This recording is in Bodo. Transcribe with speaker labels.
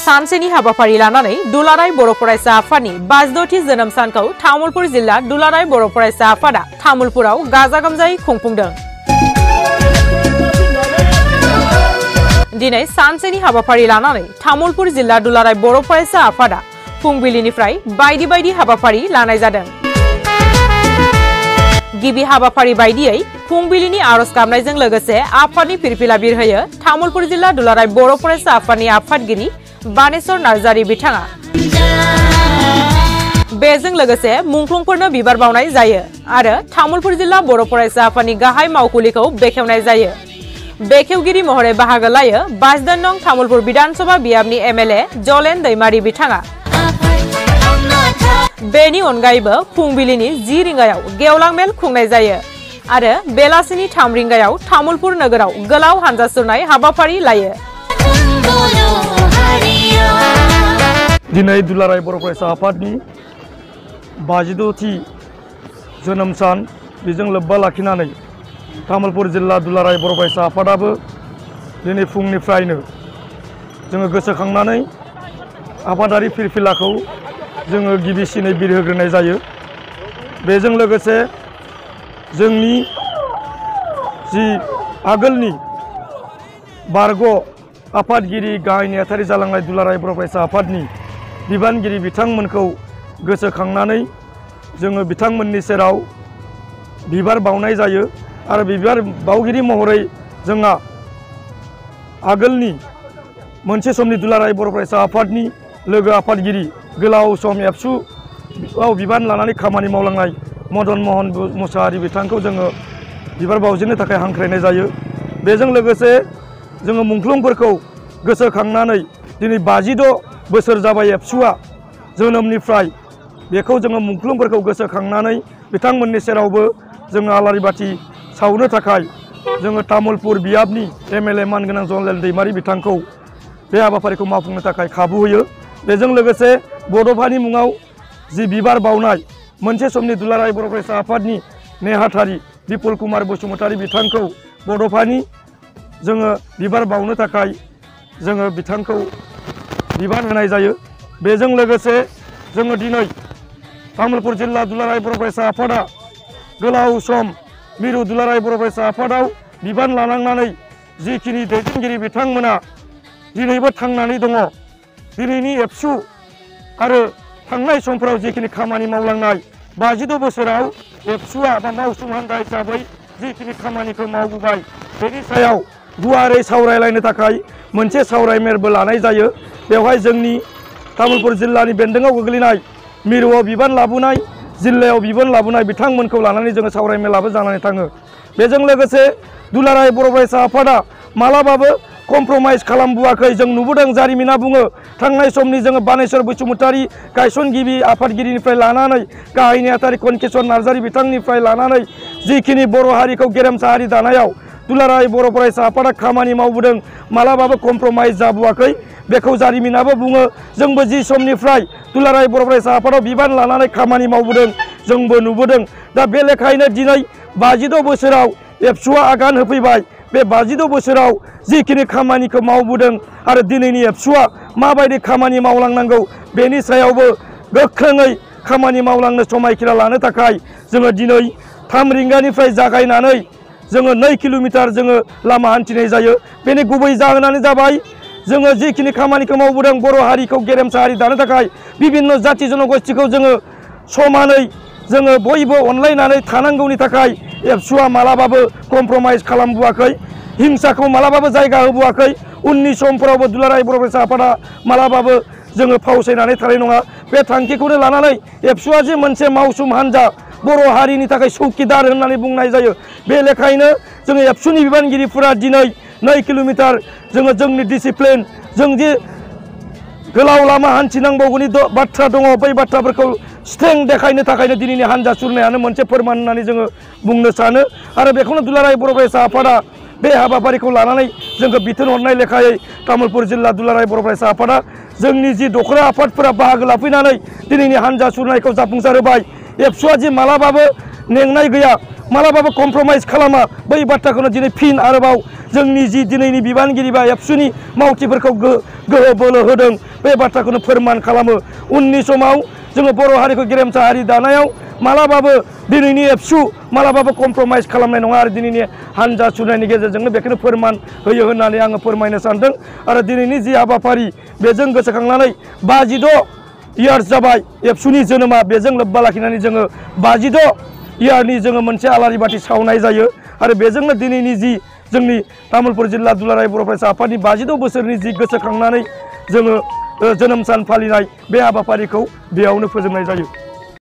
Speaker 1: सानसेनि हाबाफारि लानानै दुलाराय बर' फरायसा आफादनि 52थि जोनोम सानखौ तामुलपुर जिल्ला दुलाराय बर' फरायसा आफादा तामुलपुराव गाजा गोमजायै खुंफुंदों। दिनै सानसेनि हाबाफारि लानानै तामुलपुर जिल्ला दुलाराय बर' फरायसा आफादा फुंबिलिनिफ्राय बायदि बायदि हाबाफारि लानाय जादों। गिबि हाबाफारि बायदियै फुंबिलिनि आरज गाबनायजों लोगोसे आफादनि फिरफिला बिरहोयो तामुलपुर जिल्ला दुलाराय बर' फरायसा आफादनि आफादगिरि बानेश्वर नार्जारी बिथाङा। बेजों लोगोसे मुंख्लंफोरनो बिबार बावनाय जायो आरो तामुलपुर जिल्ला बर' फरायसा आफादनि गाहाय मावखुलिखौ बेखेवनाय जायो। बेखेवगिरि महरै बाहागो लायो 52 नं तामुलपुर विधानसभा बियाबनि एमएलए जलेन दैमारी बिथाङा। बेनि अनगायैबो फुंबिलिनि 10 रिंगायाव गेवलां मेल खुंनाय जायो आरो बेलासिनि 3 रिंगायाव तामुलपुर नोगोराव गोलाव हानजा सुरनाय हाबाफारि लायो।
Speaker 2: दिनै दुलाराय बर' फरायसा आफादनि 52थि जोनोम सान बेजों लोब्बा लाखिनानै तामुलपुर जिल्ला दुलाराय बर' फरायसा आफादाबो दिनै फुंनिफ्रायनो जोङो गोसोखांनानै आफादारि फिरफिलाखौ जोङो गिबिसिनै बिरहोग्रोनाय जायो। बेजों लोगोसे जोंनि जि आगोलनि बारग' आफादगिरि गाहाय नेहाथारि जालांनाय दुलाराय बर' फरायसा आफादनि बिबानगिरि बिथांमोनखौ गोसोखांनानै जोङो बिथांमोननि सेराव बिबार बावनाय जायो आरो बिबार बावगिरि महरै जोंहा आगोलनि मोनसे समनि दुलाराय बर' फरायसा आफादनि लोगो आफादगिरि गोलाव सम एबसुआव बिबान लानानै खामानि मावलांनाय मदन मोहन मुसाहारि बिथांखौ जोङो बिबार बावजेननो थाखाय हांख्रायनाय जायो। बेजों लोगोसे जोङो मुंख्लंफोरखौ गोसोखांनानै दिनै 52 बोसोर जाबाय एबसुआ जोनोमनिफ्राय बेखौ जोङो मुंख्लंफोरखौ गोसोखांनानै बिथांमोननि सेरावबो जोङो आलारि बाथि सावनो थाखाय जोङो तामुलपुर बियाबनि एमएलए मानगोनां जलेन दैमारी बिथांखौ बे हाबाफारिखौ मावफुंनो थाखाय खाबु होयो। बेजों लोगोसे बड'फानि मुङाव जि बिबार बावनाय मोनसे समनि दुलाराय बर' फरायसा आफादनि नेहाथारि बिपुल कुमार बसुमतारी बिथांखौ बड'फानि जोङो बिबार बावनो थाखाय जोङो बिथांखौ बिबान होनाय जायो। बेजों लोगोसे जोङो दिनै तामुलपुर जिल्ला दुलाराय बर' फरायसा आफादा गोलाव सम मिरु दुलाराय बर' फरायसा आफादाव बिबान लानांनानै जिखिनि दैदेनगिरि बिथांमोना दिनैबो थांनानै दङ। दिनैनि एबसु आरो थांनाय समफोराव जिखिनि खामानि मावलांनाय 52 बोसोराव एबसुआ बा मावसुम हान्जा हिसाबै जिखिनि खामानिखौ मावबोबाय बेनि सायाव गुवारै सावरायलायनो थाखाय मोनसे सावराय मेलबो लानाय जायो। बेवहाय जोंनि तामुलपुर जिल्लानि बेन्दोङाव गोग्लैनाय मिरुआव बिबान लाबोनाय जिल्लायाव बिबान लाबोनाय बिथांमोनखौ लानानै जोङो सावराय मेलाबो जानानै थाङो। बेजों लोगोसे दुलाराय बर' फरायसा आफादा मालाबाबो कमप्रमाइज खालामबोआखै। जों नुबोदों जारिमिना बुङो थांनाय समनि जोङो बानेश्वर बसुमतारी गायसनगिरि आफादगिरिनिफ्राय लानानै गाहाय नेहाथारि कनकेश्वर नार्जारी बिथांनिफ्राय लानानै जिखिनि बर' हारिखौ गेरेमसा हारि दानायाव दुलाराय बर' फरायसा आफादा खामानि मावबोदों मालाबाबो कमप्रमाइज जाबोआखै। बेखौ जारिमिनाबो बुङो। जोंबो जि समनिफ्राय दुलाराय बर' फरायसा आफादाव बिबान लानानै खामानि मावबोदों जोंबो नुबोदों। दा बे लेखायैनो दिनै 52 बोसोराव एबसुआ आगान होफैबाय। बे 52 बोसोराव जिखिनि खामानिखौ मावबोदों आरो दिनैनि एबसुआ माबायदि खामानि मावलांनांगौ बेनि सायावबो गोख्रोङै खामानि मावलांनो समायखिरा लानो थाखाय जोङो दिनै 3 रिंगानिफ्राय जागायनानै जोङो 2 किल'मिटार जोङो लामा हान्थिनाय जायो। बेनि गुबै जाहोनानो जाबाय जोङो जिखिनि खामानिखौ मावबोदों बर' हारिखौ गेरेमसा हारि दानो थाखाय बिभिन्न जाथि जनगोष्ठीखौ जोङो समानै जोङो बयबो अनलायनानै थानांगौनि थाखाय एबसुआ मालाबाबो कमप्रमाइज खालामबोआखै। हिंसाखौ मालाबाबो जायगा होबोआखै। उननि समफोरावबो दुलाराय बर' फरायसा आफादा मालाबाबो जोङो फावसायनानै थानाय नङा। बे थांखिखौनो लानानै एबसुआ जे मोनसे मावसुम हान्जा बर' हारिनि थाखाय चौकिदार होननानै बुंनाय जायो। बे लेखायैनो जोङो एबसुनि बिबानगिरिफोरा दिनै 2 किल'मिटार जोङो जोंनि डिसिप्लिन जों जे गोलाव लामा हान्थिनांगौनि बाथ्रा दङ बै बाथ्राफोरखौ स्ट्रें देखायनो थाखायनो दिनैनि हान्जा सुरनायानो मोनसे फोरमान होननानै जोङो बुंनो सानो आरो बेखौनो दुलाराय बर' फरायसा आफादा बे हाबाफारिखौ लानानै जोंखौ बिथोन हरनाय लेखायै तामुलपुर जिल्ला दुलाराय बर' फरायसा आफादा जोंनि जि दखरा आफादफोरा बाहागो लाफैनानै दिनैनि हान्जा सुरनायखौ जाफुंसार होबाय। एबसुआ जि मालाबाबो मेंनाय गैया मालाबाबो कमप्रमाइज खालामा बै बाथ्राखौनो दिनै फिन आरोबाव जोंनि जि दिनैनि बिबानगिरि बा एबसुनि मावथिफोरखौ गोहो बोलो होदों बे बाथ्राखौनो फोरमान खालामो उननि समाव जोङो बर' हारिखौ गेरेमसा हारि दानायाव मालाबाबो दिनैनि एबसु मालाबाबो कमप्रमाइज खालामनाय नङा आरो दिनैनि हानजा सुनायनि गेजेरजोंनो बेखौनो फोरमान होयो होननानै आङो फोरमायनो सानदों आरो दिनैनि जि हाबाफारि बेजों गोसोखांनानै 56 इयार्स जाबाय एबसुनि जोनोमा बेजों लोब्बा लाखिनानै जोङो 56 इयारनि जोङो मोनसे आलारि बाथि सावनाय जायो आरो बेजोंनो दिनैनि जि जोंनि तामुलपुर जिल्ला दुलाराय बर' फरायसा आफादनि 56 बोसोरनि जि गोसोखांनानै जोङो जोनोम सान फालिनाय बे हाबाफारिखौ बेयावनो फोजोबनाय जायो।